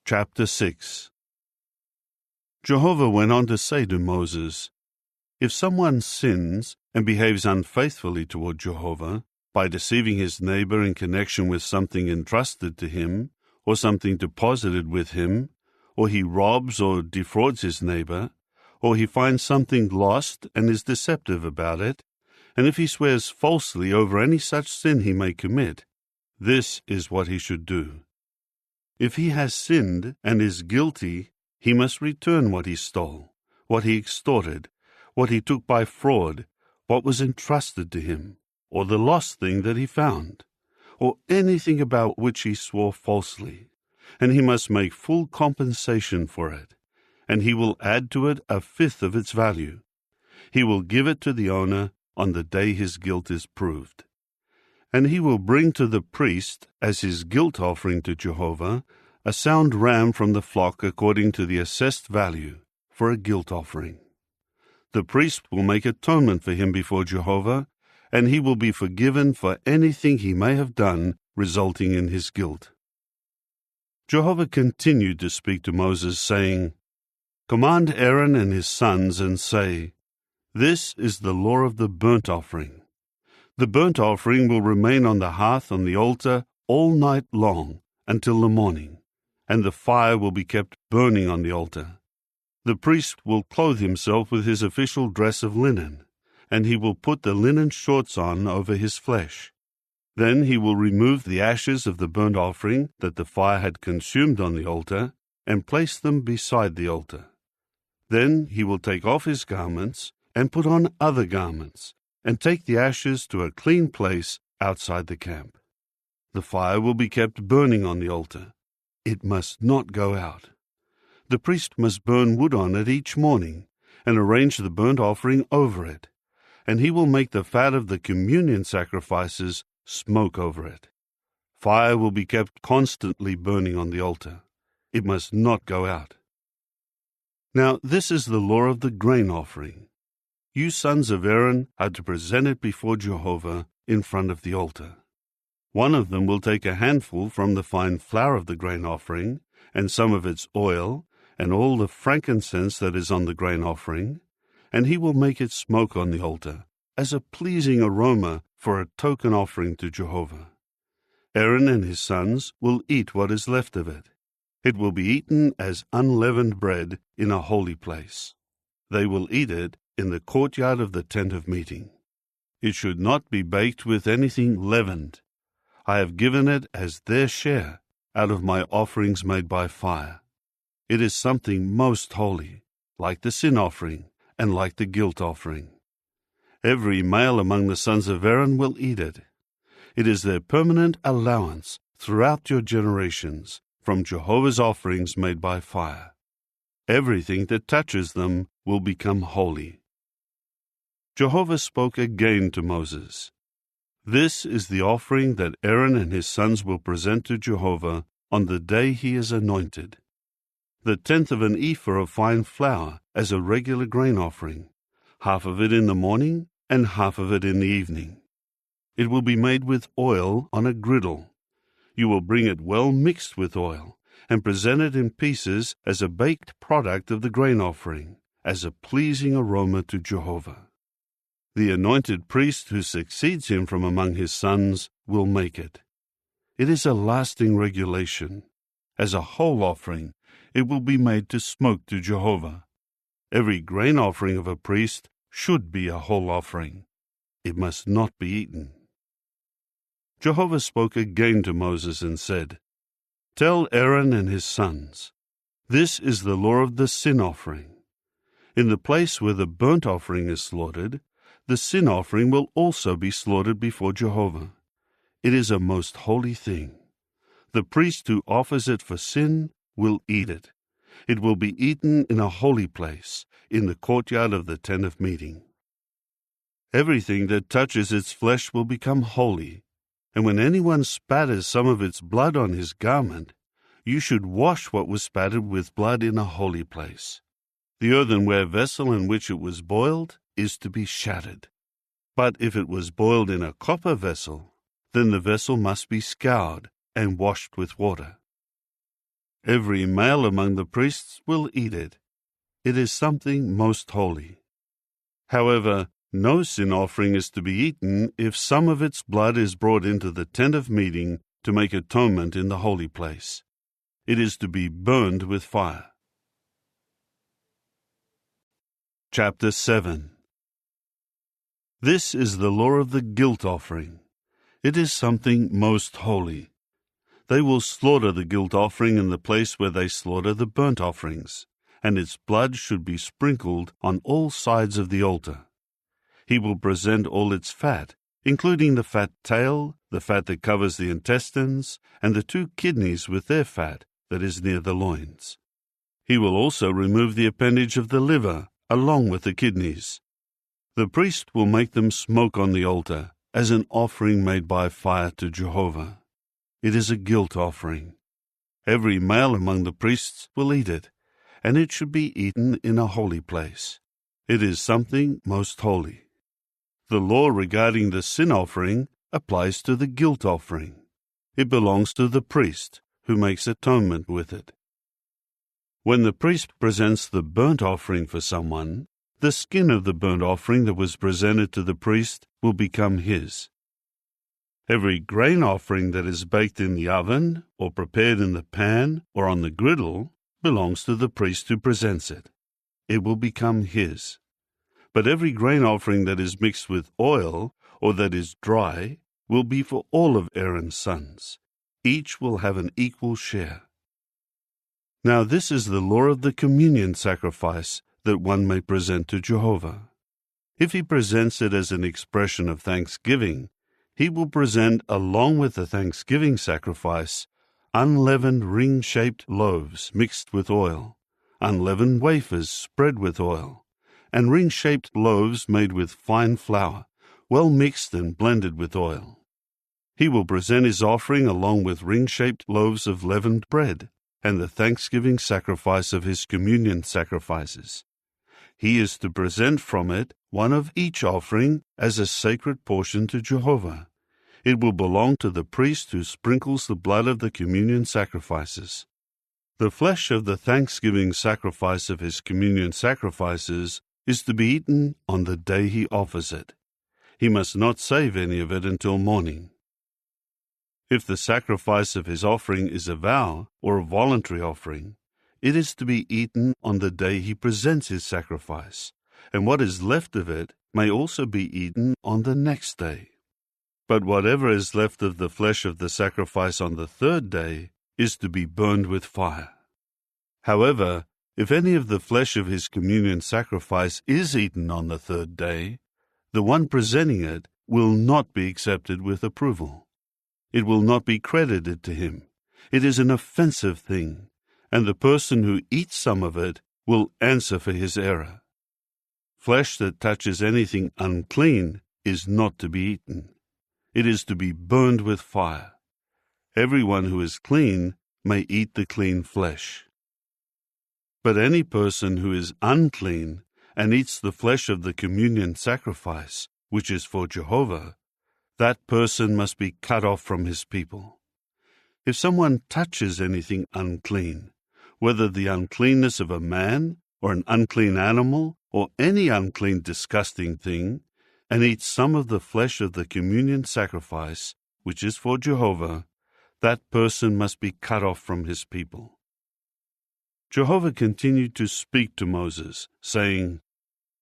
Chapter 6. Jehovah went on to say to Moses, "If someone sins and behaves unfaithfully toward Jehovah by deceiving his neighbor in connection with something entrusted to him or something deposited with him, or he robs or defrauds his neighbor, or he finds something lost and is deceptive about it, and if he swears falsely over any such sin he may commit, this is what he should do. If he has sinned and is guilty, he must return what he stole, what he extorted, what he took by fraud, what was entrusted to him, or the lost thing that he found, or anything about which he swore falsely, and he must make full compensation for it, and he will add to it a fifth of its value. He will give it to the owner on the day his guilt is proved. And he will bring to the priest, as his guilt offering to Jehovah, a sound ram from the flock according to the assessed value, for a guilt offering. The priest will make atonement for him before Jehovah, and he will be forgiven for anything he may have done resulting in his guilt." Jehovah continued to speak to Moses, saying, "Command Aaron and his sons, and say, 'This is the law of the burnt offering. The burnt offering will remain on the hearth on the altar all night long until the morning, and the fire will be kept burning on the altar. The priest will clothe himself with his official dress of linen, and he will put the linen shorts on over his flesh. Then he will remove the ashes of the burnt offering that the fire had consumed on the altar, and place them beside the altar. Then he will take off his garments and put on other garments, and take the ashes to a clean place outside the camp. The fire will be kept burning on the altar. It must not go out. The priest must burn wood on it each morning, and arrange the burnt offering over it, and he will make the fat of the communion sacrifices smoke over it. Fire will be kept constantly burning on the altar. It must not go out. Now this is the law of the grain offering. You sons of Aaron are to present it before Jehovah in front of the altar. One of them will take a handful from the fine flour of the grain offering, and some of its oil, and all the frankincense that is on the grain offering, and he will make it smoke on the altar, as a pleasing aroma for a token offering to Jehovah. Aaron and his sons will eat what is left of it. It will be eaten as unleavened bread in a holy place. They will eat it in the courtyard of the tent of meeting. It should not be baked with anything leavened. I have given it as their share out of my offerings made by fire. It is something most holy, like the sin offering and like the guilt offering. Every male among the sons of Aaron will eat it. It is their permanent allowance throughout your generations from Jehovah's offerings made by fire. Everything that touches them will become holy." Jehovah spoke again to Moses. "This is the offering that Aaron and his sons will present to Jehovah on the day he is anointed. The 1/10 of an ephah of fine flour as a regular grain offering, half of it in the morning and half of it in the evening. It will be made with oil on a griddle. You will bring it well mixed with oil and present it in pieces as a baked product of the grain offering, as a pleasing aroma to Jehovah. The anointed priest who succeeds him from among his sons will make it. It is a lasting regulation. As a whole offering, it will be made to smoke to Jehovah. Every grain offering of a priest should be a whole offering. It must not be eaten." Jehovah spoke again to Moses and said, "Tell Aaron and his sons, this is the law of the sin offering. In the place where the burnt offering is slaughtered, the sin offering will also be slaughtered before Jehovah. It is a most holy thing. The priest who offers it for sin will eat it. It will be eaten in a holy place, in the courtyard of the tent of meeting. Everything that touches its flesh will become holy, and when anyone spatters some of its blood on his garment, you should wash what was spattered with blood in a holy place. The earthenware vessel in which it was boiled is to be shattered. But if it was boiled in a copper vessel, then the vessel must be scoured and washed with water. Every male among the priests will eat it. It is something most holy. However, no sin offering is to be eaten if some of its blood is brought into the tent of meeting to make atonement in the holy place. It is to be burned with fire. Chapter 7. This is the law of the guilt offering. It is something most holy. They will slaughter the guilt offering in the place where they slaughter the burnt offerings, and its blood should be sprinkled on all sides of the altar. He will present all its fat, including the fat tail, the fat that covers the intestines, and the 2 kidneys with their fat that is near the loins. He will also remove the appendage of the liver, along with the kidneys. The priest will make them smoke on the altar as an offering made by fire to Jehovah. It is a guilt offering. Every male among the priests will eat it, and it should be eaten in a holy place. It is something most holy. The law regarding the sin offering applies to the guilt offering. It belongs to the priest, who makes atonement with it. When the priest presents the burnt offering for someone, the skin of the burnt offering that was presented to the priest will become his. Every grain offering that is baked in the oven, or prepared in the pan, or on the griddle, belongs to the priest who presents it. It will become his. But every grain offering that is mixed with oil, or that is dry, will be for all of Aaron's sons. Each will have an equal share. Now this is the law of the communion sacrifice that one may present to Jehovah. If he presents it as an expression of thanksgiving, he will present along with the thanksgiving sacrifice unleavened ring-shaped loaves mixed with oil, unleavened wafers spread with oil, and ring-shaped loaves made with fine flour, well mixed and blended with oil. He will present his offering along with ring-shaped loaves of leavened bread, and the thanksgiving sacrifice of his communion sacrifices. He is to present from it one of each offering as a sacred portion to Jehovah. It will belong to the priest who sprinkles the blood of the communion sacrifices. The flesh of the thanksgiving sacrifice of his communion sacrifices is to be eaten on the day he offers it. He must not save any of it until morning. If the sacrifice of his offering is a vow or a voluntary offering, it is to be eaten on the day he presents his sacrifice, and what is left of it may also be eaten on the next day. But whatever is left of the flesh of the sacrifice on the 3rd day is to be burned with fire. However, if any of the flesh of his communion sacrifice is eaten on the 3rd day, the one presenting it will not be accepted with approval. It will not be credited to him. It is an offensive thing, and the person who eats some of it will answer for his error. Flesh that touches anything unclean is not to be eaten. It is to be burned with fire. Everyone who is clean may eat the clean flesh. But any person who is unclean and eats the flesh of the communion sacrifice, which is for Jehovah, that person must be cut off from his people. If someone touches anything unclean, whether the uncleanness of a man or an unclean animal or any unclean disgusting thing, and eats some of the flesh of the communion sacrifice, which is for Jehovah, that person must be cut off from his people. Jehovah continued to speak to Moses, saying,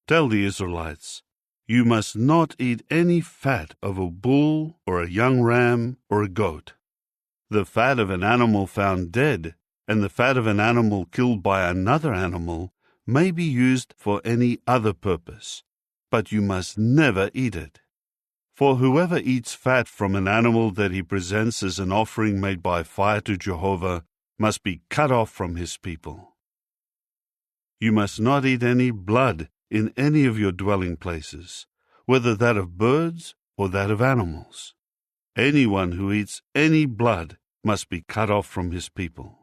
"Tell the Israelites, you must not eat any fat of a bull or a young ram or a goat. The fat of an animal found dead and the fat of an animal killed by another animal may be used for any other purpose, but you must never eat it. For whoever eats fat from an animal that he presents as an offering made by fire to Jehovah must be cut off from his people. You must not eat any blood in any of your dwelling places, whether that of birds or that of animals. Anyone who eats any blood must be cut off from his people."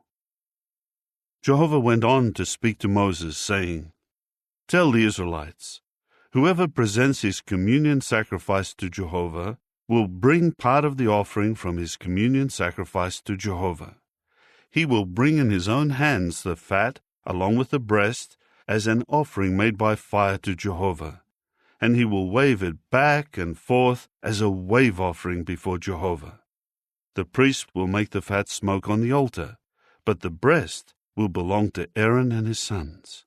Jehovah went on to speak to Moses, saying, "Tell the Israelites, whoever presents his communion sacrifice to Jehovah will bring part of the offering from his communion sacrifice to Jehovah. he will bring in his own hands the fat, along with the breast, as an offering made by fire to Jehovah, and he will wave it back and forth as a wave offering before Jehovah. The priest will make the fat smoke on the altar, but the breast will belong to Aaron and his sons.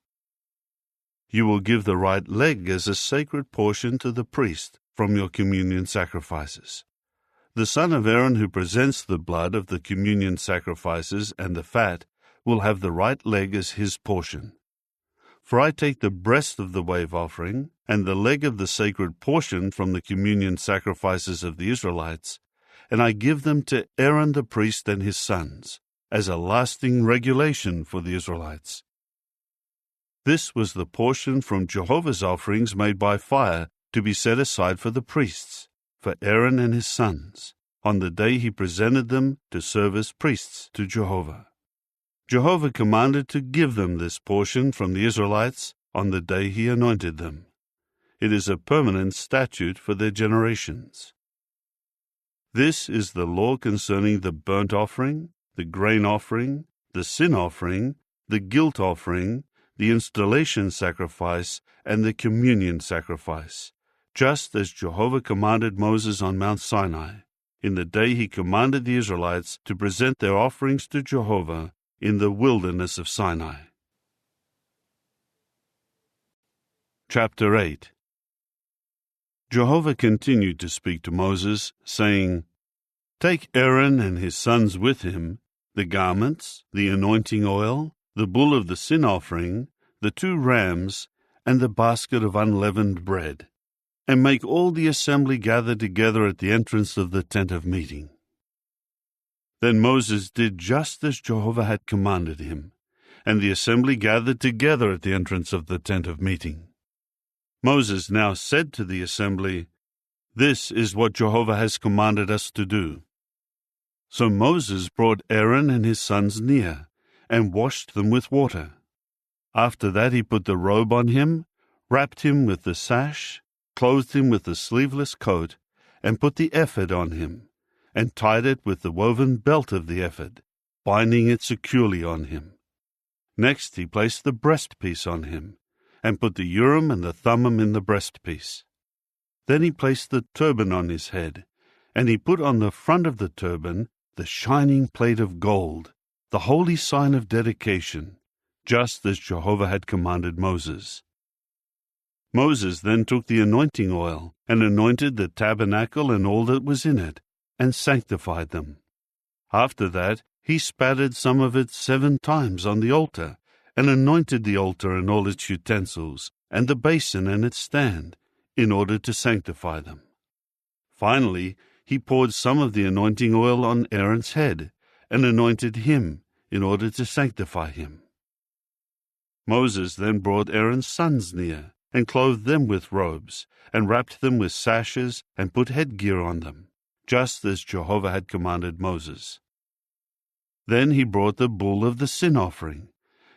You will give the right leg as a sacred portion to the priest from your communion sacrifices. The son of Aaron who presents the blood of the communion sacrifices and the fat will have the right leg as his portion. For I take the breast of the wave offering and the leg of the sacred portion from the communion sacrifices of the Israelites, and I give them to Aaron the priest and his sons, as a lasting regulation for the Israelites. This was the portion from Jehovah's offerings made by fire to be set aside for the priests, for Aaron and his sons, on the day he presented them to serve as priests to Jehovah. Jehovah commanded to give them this portion from the Israelites on the day he anointed them. It is a permanent statute for their generations. This is the law concerning the burnt offering, the grain offering, the sin offering, the guilt offering, the installation sacrifice, and the communion sacrifice, just as Jehovah commanded Moses on Mount Sinai, in the day he commanded the Israelites to present their offerings to Jehovah in the wilderness of Sinai. Chapter 8. Jehovah continued to speak to Moses, saying, Take Aaron and his sons with him, the garments, the anointing oil, the bull of the sin offering, the 2 rams, and the basket of unleavened bread, and make all the assembly gather together at the entrance of the tent of meeting. Then Moses did just as Jehovah had commanded him, and the assembly gathered together at the entrance of the tent of meeting. Moses now said to the assembly, This is what Jehovah has commanded us to do. So Moses brought Aaron and his sons near, and washed them with water. After that he put the robe on him, wrapped him with the sash, clothed him with the sleeveless coat, and put the ephod on him, and tied it with the woven belt of the ephod, binding it securely on him. Next he placed the breastpiece on him, and put the Urim and the Thummim in the breastpiece. Then he placed the turban on his head, and he put on the front of the turban the shining plate of gold, the holy sign of dedication, just as Jehovah had commanded Moses. Moses then took the anointing oil, and anointed the tabernacle and all that was in it, and sanctified them. After that he spattered some of it 7 times on the altar, and anointed the altar and all its utensils, and the basin and its stand, in order to sanctify them. Finally, he poured some of the anointing oil on Aaron's head, and anointed him, in order to sanctify him. Moses then brought Aaron's sons near, and clothed them with robes, and wrapped them with sashes, and put headgear on them, just as Jehovah had commanded Moses. Then he brought the bull of the sin offering,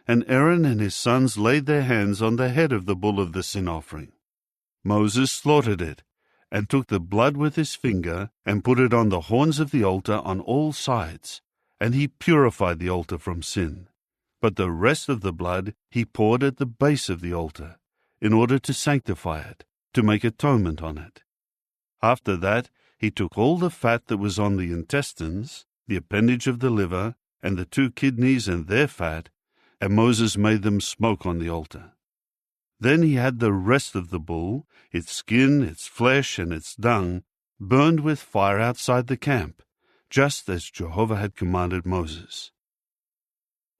and Aaron and his sons laid their hands on the head of the bull of the sin offering. Moses slaughtered it, and took the blood with his finger, and put it on the horns of the altar on all sides, and he purified the altar from sin. But the rest of the blood he poured at the base of the altar, in order to sanctify it, to make atonement on it. After that he took all the fat that was on the intestines, the appendage of the liver, and the 2 kidneys and their fat, and Moses made them smoke on the altar. Then he had the rest of the bull, its skin, its flesh, and its dung, burned with fire outside the camp, just as Jehovah had commanded Moses.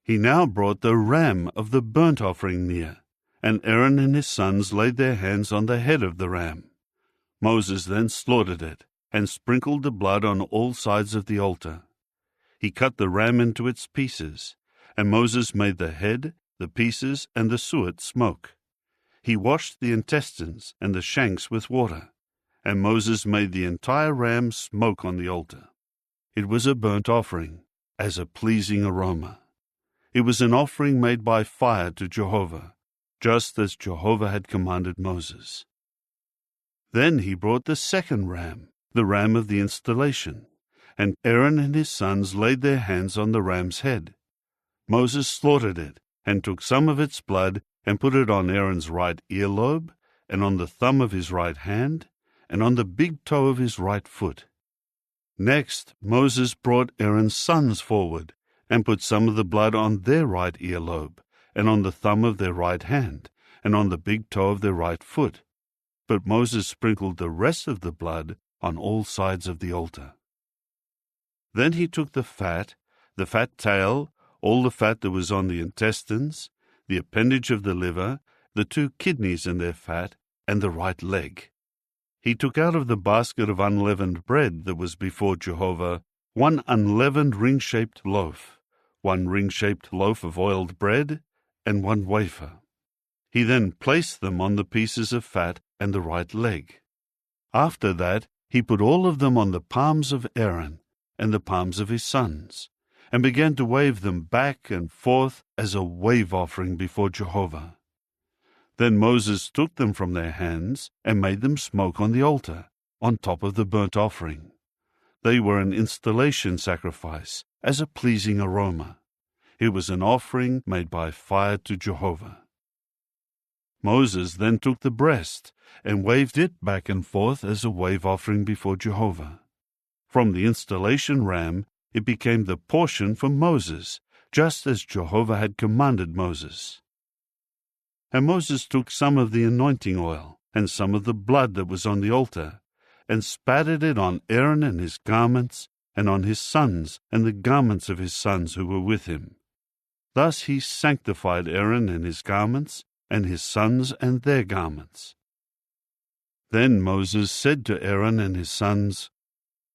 He now brought the ram of the burnt offering near, and Aaron and his sons laid their hands on the head of the ram. Moses then slaughtered it, and sprinkled the blood on all sides of the altar. He cut the ram into its pieces, and Moses made the head, the pieces, and the suet smoke. He washed the intestines and the shanks with water, and Moses made the entire ram smoke on the altar. It was a burnt offering, as a pleasing aroma. It was an offering made by fire to Jehovah, just as Jehovah had commanded Moses. Then he brought the second ram, the ram of the installation, and Aaron and his sons laid their hands on the ram's head, Moses slaughtered it, and took some of its blood, and put it on Aaron's right earlobe, and on the thumb of his right hand, and on the big toe of his right foot. Next, Moses brought Aaron's sons forward, and put some of the blood on their right earlobe, and on the thumb of their right hand, and on the big toe of their right foot. But Moses sprinkled the rest of the blood on all sides of the altar. Then he took the fat tail, all the fat that was on the intestines, the appendage of the liver, the 2 kidneys and their fat, and the right leg. He took out of the basket of unleavened bread that was before Jehovah 1 unleavened ring-shaped loaf, 1 ring-shaped loaf of oiled bread, and 1 wafer. He then placed them on the pieces of fat and the right leg. After that, he put all of them on the palms of Aaron and the palms of his sons, and began to wave them back and forth as a wave offering before Jehovah. Then Moses took them from their hands and made them smoke on the altar, on top of the burnt offering. They were an installation sacrifice, as a pleasing aroma. It was an offering made by fire to Jehovah. Moses then took the breast and waved it back and forth as a wave offering before Jehovah. From the installation ram, it became the portion for Moses, just as Jehovah had commanded Moses. And Moses took some of the anointing oil and some of the blood that was on the altar, and spattered it on Aaron and his garments, and on his sons and the garments of his sons who were with him. Thus he sanctified Aaron and his garments, and his sons and their garments. Then Moses said to Aaron and his sons,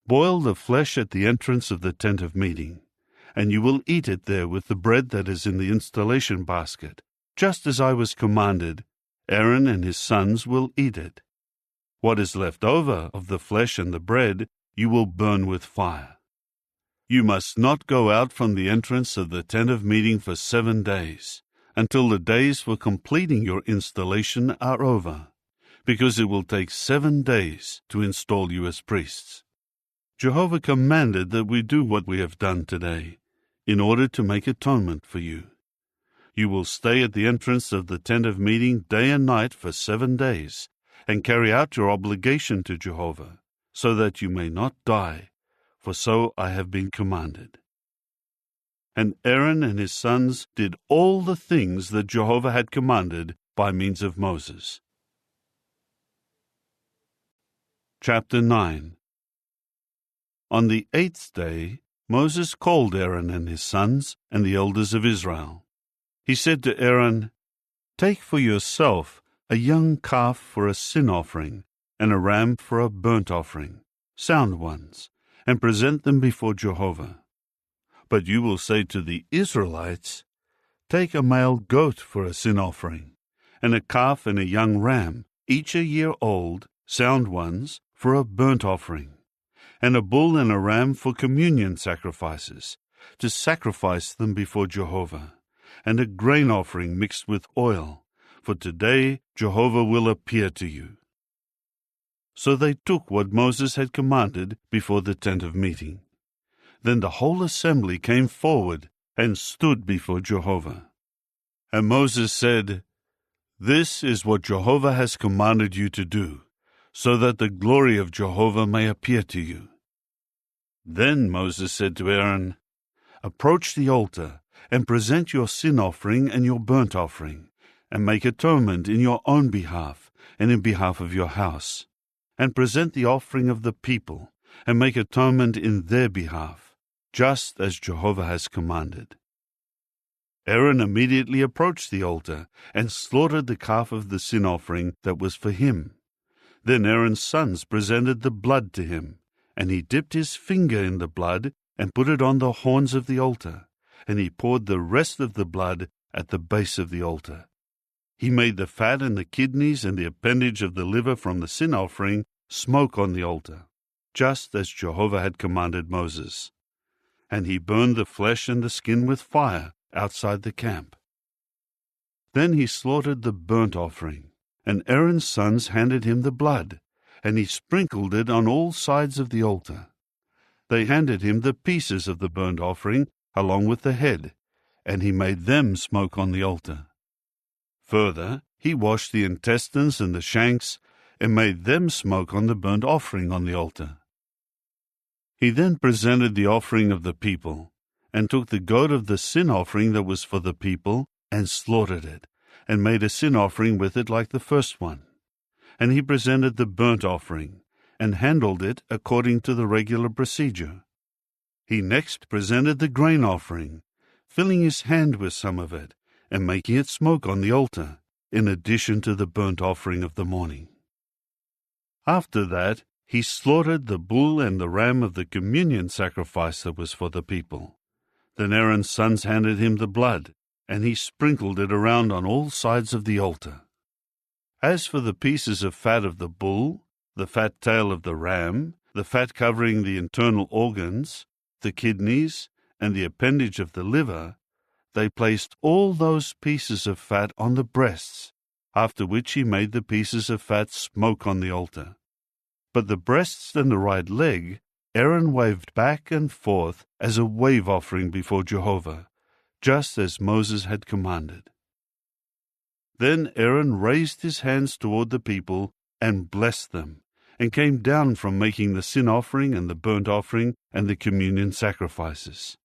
"Boil the flesh at the entrance of the tent of meeting, and you will eat it there with the bread that is in the installation basket. Just as I was commanded, Aaron and his sons will eat it. What is left over of the flesh and the bread you will burn with fire. You must not go out from the entrance of the tent of meeting for 7 days, until the days for completing your installation are over, because it will take 7 days to install you as priests. Jehovah commanded that we do what we have done today, in order to make atonement for you. You will stay at the entrance of the tent of meeting day and night for 7 days, and carry out your obligation to Jehovah, so that you may not die, for so I have been commanded." And Aaron and his sons did all the things that Jehovah had commanded by means of Moses. Chapter 9. On the 8th day, Moses called Aaron and his sons and the elders of Israel. He said to Aaron, "Take for yourself a young calf for a sin offering, and a ram for a burnt offering, sound ones, and present them before Jehovah. But you will say to the Israelites, 'Take a male goat for a sin offering, and a calf and a young ram, each a year old, sound ones, for a burnt offering, and a bull and a ram for communion sacrifices, to sacrifice them before Jehovah, and a grain offering mixed with oil, for today Jehovah will appear to you.'" So they took what Moses had commanded before the tent of meeting. Then the whole assembly came forward and stood before Jehovah. And Moses said, "This is what Jehovah has commanded you to do, so that the glory of Jehovah may appear to you." Then Moses said to Aaron, "Approach the altar, and present your sin offering and your burnt offering, and make atonement in your own behalf and in behalf of your house, and present the offering of the people, and make atonement in their behalf, just as Jehovah has commanded." Aaron immediately approached the altar and slaughtered the calf of the sin offering that was for him. Then Aaron's sons presented the blood to him, and he dipped his finger in the blood and put it on the horns of the altar, and he poured the rest of the blood at the base of the altar. He made the fat and the kidneys and the appendage of the liver from the sin offering smoke on the altar, just as Jehovah had commanded Moses. And he burned the flesh and the skin with fire outside the camp. Then he slaughtered the burnt offering, and Aaron's sons handed him the blood, and he sprinkled it on all sides of the altar. They handed him the pieces of the burnt offering along with the head, and he made them smoke on the altar. Further, he washed the intestines and the shanks, and made them smoke on the burnt offering on the altar. He then presented the offering of the people, and took the goat of the sin offering that was for the people, and slaughtered it, and made a sin offering with it like the first one. And he presented the burnt offering, and handled it according to the regular procedure. He next presented the grain offering, filling his hand with some of it, and making it smoke on the altar, in addition to the burnt offering of the morning. After that, he slaughtered the bull and the ram of the communion sacrifice that was for the people. Then Aaron's sons handed him the blood, and he sprinkled it around on all sides of the altar. As for the pieces of fat of the bull, the fat tail of the ram, the fat covering the internal organs, the kidneys, and the appendage of the liver, they placed all those pieces of fat on the breasts, after which he made the pieces of fat smoke on the altar. But the breasts and the right leg Aaron waved back and forth as a wave offering before Jehovah, just as Moses had commanded. Then Aaron raised his hands toward the people and blessed them, and came down from making the sin offering and the burnt offering and the communion sacrifices.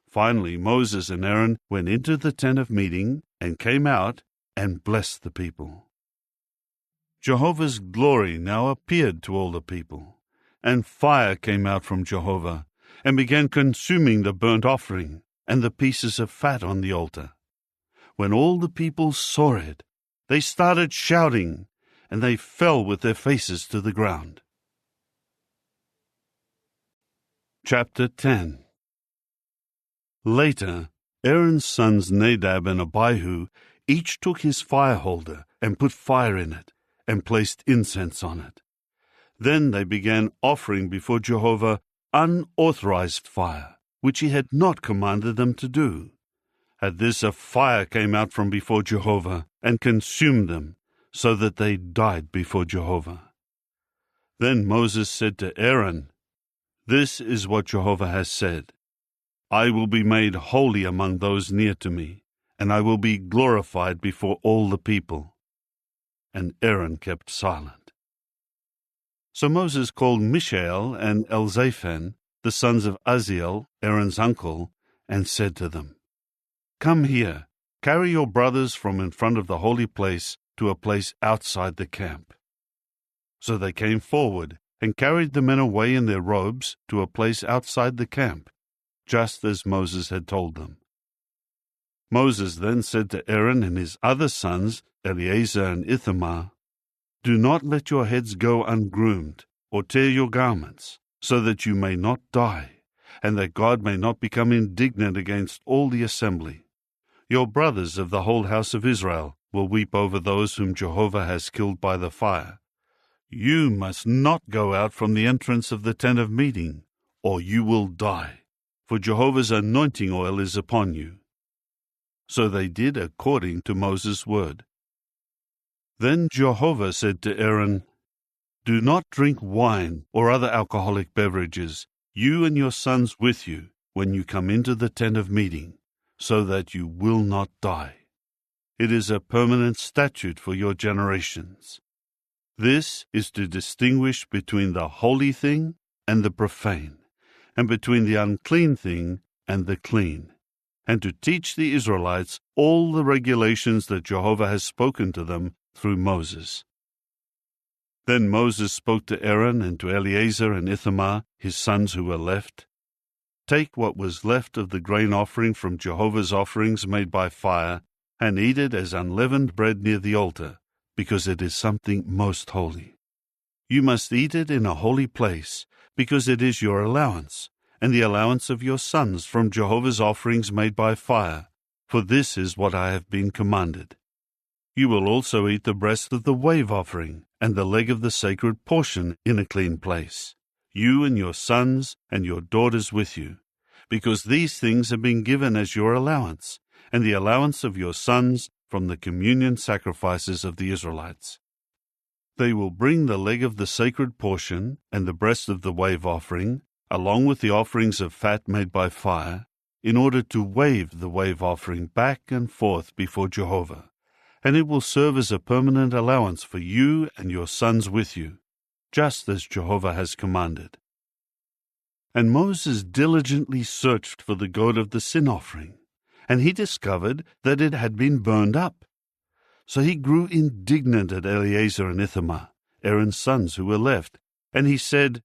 Finally Moses and Aaron went into the tent of meeting and came out and blessed the people. Jehovah's glory now appeared to all the people, and fire came out from Jehovah, and began consuming the burnt offering and the pieces of fat on the altar. When all the people saw it, they started shouting, and they fell with their faces to the ground. Chapter 10. Later, Aaron's sons Nadab and Abihu each took his fire holder and put fire in it, and placed incense on it. Then they began offering before Jehovah unauthorized fire, which he had not commanded them to do. At this a fire came out from before Jehovah, and consumed them, so that they died before Jehovah. Then Moses said to Aaron, "This is what Jehovah has said. I will be made holy among those near to me, and I will be glorified before all the people." And Aaron kept silent. So Moses called Mishael and Elzaphan, the sons of Uzziel, Aaron's uncle, and said to them, "Come here, carry your brothers from in front of the holy place to a place outside the camp." So they came forward and carried the men away in their robes to a place outside the camp, just as Moses had told them. Moses then said to Aaron and his other sons, Eleazar and Ithamar, "Do not let your heads go ungroomed, or tear your garments, so that you may not die, and that God may not become indignant against all the assembly. Your brothers of the whole house of Israel will weep over those whom Jehovah has killed by the fire. You must not go out from the entrance of the tent of meeting, or you will die, for Jehovah's anointing oil is upon you." So they did according to Moses' word. Then Jehovah said to Aaron, "Do not drink wine or other alcoholic beverages, you and your sons with you, when you come into the tent of meeting, so that you will not die. It is a permanent statute for your generations. This is to distinguish between the holy thing and the profane, and between the unclean thing and the clean, and to teach the Israelites all the regulations that Jehovah has spoken to them through Moses." Then Moses spoke to Aaron and to Eleazar and Ithamar, his sons who were left, "Take what was left of the grain offering from Jehovah's offerings made by fire, and eat it as unleavened bread near the altar, because it is something most holy. You must eat it in a holy place, because it is your allowance, and the allowance of your sons from Jehovah's offerings made by fire, for this is what I have been commanded. You will also eat the breast of the wave offering, and the leg of the sacred portion in a clean place, you and your sons and your daughters with you, because these things have been given as your allowance, and the allowance of your sons from the communion sacrifices of the Israelites. They will bring the leg of the sacred portion and the breast of the wave offering, along with the offerings of fat made by fire, in order to wave the wave offering back and forth before Jehovah, and it will serve as a permanent allowance for you and your sons with you, just as Jehovah has commanded." And Moses diligently searched for the goat of the sin offering, and he discovered that it had been burned up. So he grew indignant at Eleazar and Ithamar, Aaron's sons who were left, and he said,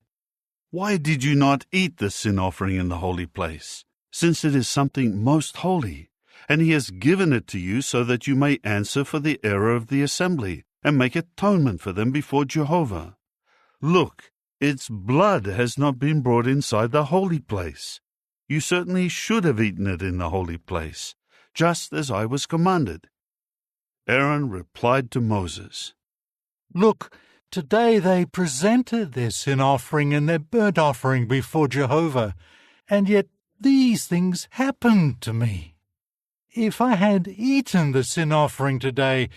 "Why did you not eat the sin offering in the holy place, since it is something most holy? And he has given it to you so that you may answer for the error of the assembly, and make atonement for them before Jehovah. Look, its blood has not been brought inside the holy place. You certainly should have eaten it in the holy place, just as I was commanded." Aaron replied to Moses, "Look, today they presented their sin offering and their burnt offering before Jehovah, and yet these things happened to me. If I had eaten the sin offering today,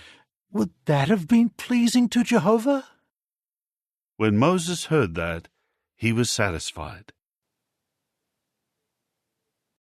would that have been pleasing to Jehovah?" When Moses heard that, he was satisfied,